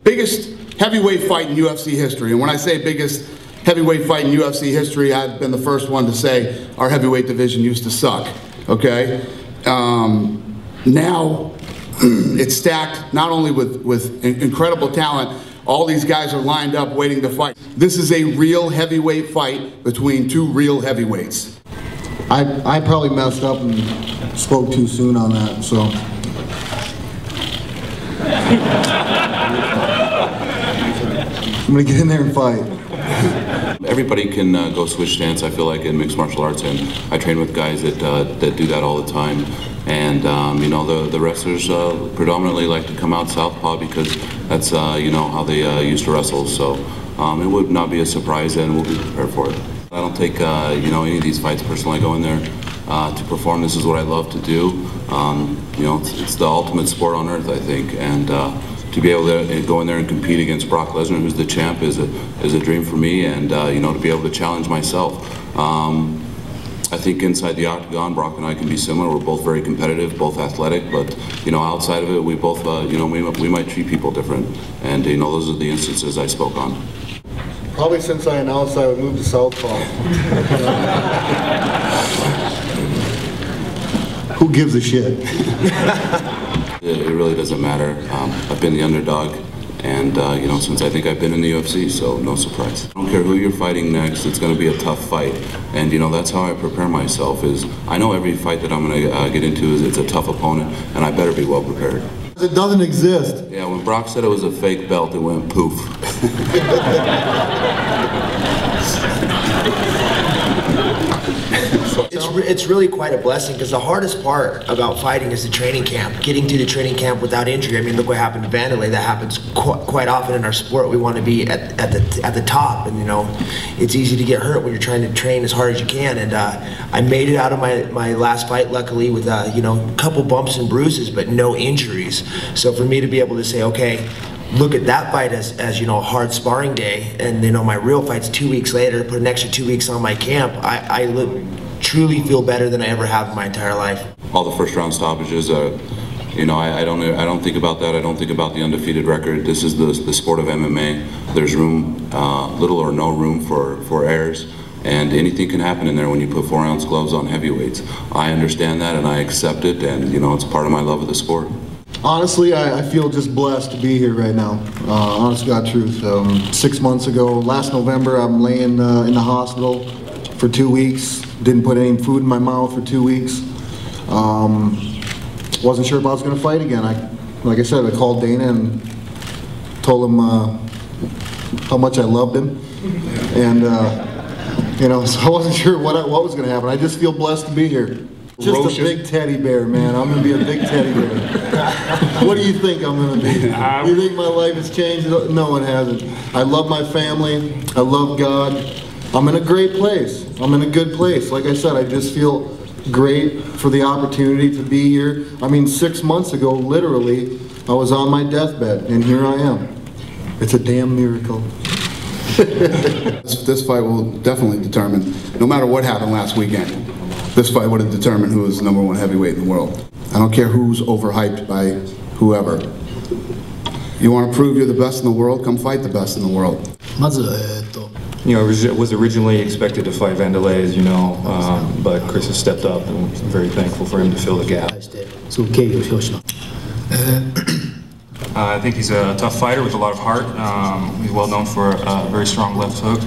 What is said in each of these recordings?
Biggest heavyweight fight in UFC history, and when I say biggest heavyweight fight in UFC history, I've been the first one to say our heavyweight division used to suck, okay? Now it's stacked not only with incredible talent, all these guys are lined up waiting to fight. This is a real heavyweight fight between two real heavyweights. I probably messed up and spoke too soon on that, so. I'm gonna get in there and fight. Everybody can go switch stance, I feel like, in mixed martial arts, and I train with guys that do that all the time. And you know, the wrestlers predominantly like to come out southpaw because that's you know, how they used to wrestle. So it would not be a surprise, and we'll be prepared for it. I don't take you know, any of these fights personally. I go in there to perform. This is what I love to do. You know, it's the ultimate sport on earth, I think, and to be able to go in there and compete against Brock Lesnar, who's the champ, is a dream for me, and you know, to be able to challenge myself. I think inside the octagon, Brock and I can be similar. We're both very competitive, both athletic, but you know, outside of it, we both you know, we might treat people different, and you know, those are the instances I spoke on. Probably since I announced I would move to southpaw. Who gives a shit? It really doesn't matter. I've been the underdog, and you know, since I think I've been in the UFC, so no surprise. I don't care who you're fighting next, it's going to be a tough fight, and you know, that's how I prepare myself. Is I know every fight that I'm going to get into it's a tough opponent, and I better be well prepared. It doesn't exist. Yeah, when Brock said it was a fake belt, it went poof. It's really quite a blessing, because the hardest part about fighting is the training camp. Getting to the training camp without injury. I mean, look what happened to Vanderlei. That happens quite often in our sport. We want to be at the top, and you know, it's easy to get hurt when you're trying to train as hard as you can. And I made it out of my last fight, luckily, with you know, a couple bumps and bruises, but no injuries. So for me to be able to say, okay, look at that fight as you know, a hard sparring day, and you know, my real fight's 2 weeks later, put an extra 2 weeks on my camp, I truly feel better than I ever have in my entire life. All the first round stoppages, you know, I don't think about that. I don't think about the undefeated record. This is the sport of MMA. There's room, little or no room for errors, and anything can happen in there when you put 4-ounce gloves on heavyweights. I understand that, and I accept it, and you know, it's part of my love of the sport. Honestly, I feel just blessed to be here right now. Honest to God truth. 6 months ago, last November, I'm laying in the hospital for 2 weeks. Didn't put any food in my mouth for 2 weeks. Wasn't sure if I was going to fight again. Like I said, I called Dana and told him how much I loved him, and you know, so I wasn't sure what was going to happen. I just feel blessed to be here. Just a big teddy bear, man. I'm going to be a big teddy bear. What do you think I'm going to be? You think my life has changed? No, it hasn't. I love my family. I love God. I'm in a great place. I'm in a good place. Like I said, I just feel great for the opportunity to be here. I mean, 6 months ago, literally, I was on my deathbed, and here I am. It's a damn miracle. This fight will definitely determine, no matter what happened last weekend, this fight would have determined who is the #1 heavyweight in the world. I don't care who's overhyped by whoever. You want to prove you're the best in the world? Come fight the best in the world. You know, was originally expected to fight Vanderlei, as you know, but Chris has stepped up, and I'm very thankful for him to fill the gap. I think he's a tough fighter with a lot of heart. He's well known for a very strong left hook,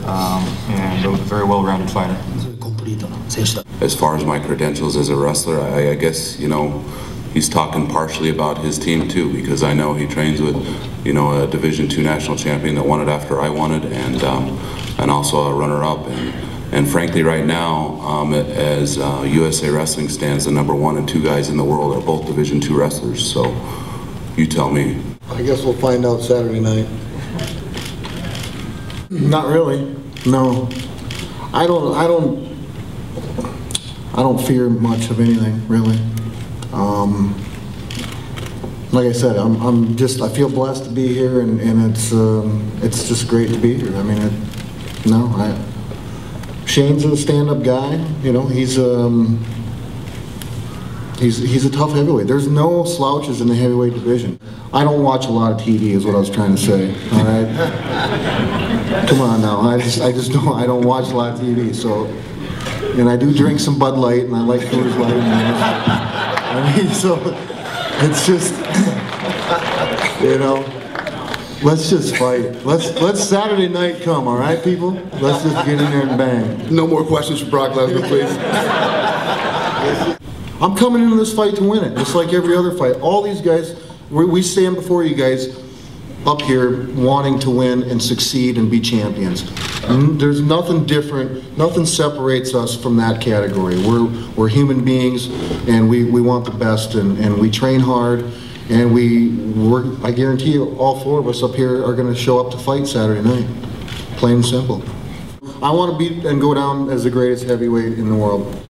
and a very well-rounded fighter. As far as my credentials as a wrestler, I guess, you know, he's talking partially about his team too, because I know he trains with, you know, a Division II national champion that won it after I won it, and also a runner-up. And frankly, right now, as USA Wrestling stands, the #1 and 2 guys in the world are both Division II wrestlers. So, you tell me. I guess we'll find out Saturday night. Not really. No. I don't fear much of anything, really. Like I said, I feel blessed to be here, and it's just great to be here. I mean, Shane's a stand-up guy. You know, he's He's a tough heavyweight. There's no slouches in the heavyweight division. I don't watch a lot of TV, is what I was trying to say. All right, come on now. I just don't. I don't watch a lot of TV. So, and I do drink some Bud Light, and I like Coors Light. I mean, so it's just, you know, let's just fight. Let's Saturday night come. All right, people. Let's just get in there and bang. No more questions for Brock Lesnar, please. I'm coming into this fight to win it, just like every other fight. All these guys, we stand before you guys up here wanting to win and succeed and be champions. And there's nothing different, nothing separates us from that category. We're human beings, and we want the best, and we train hard, and I guarantee you, all four of us up here are going to show up to fight Saturday night. Plain and simple. I want to beat and go down as the greatest heavyweight in the world.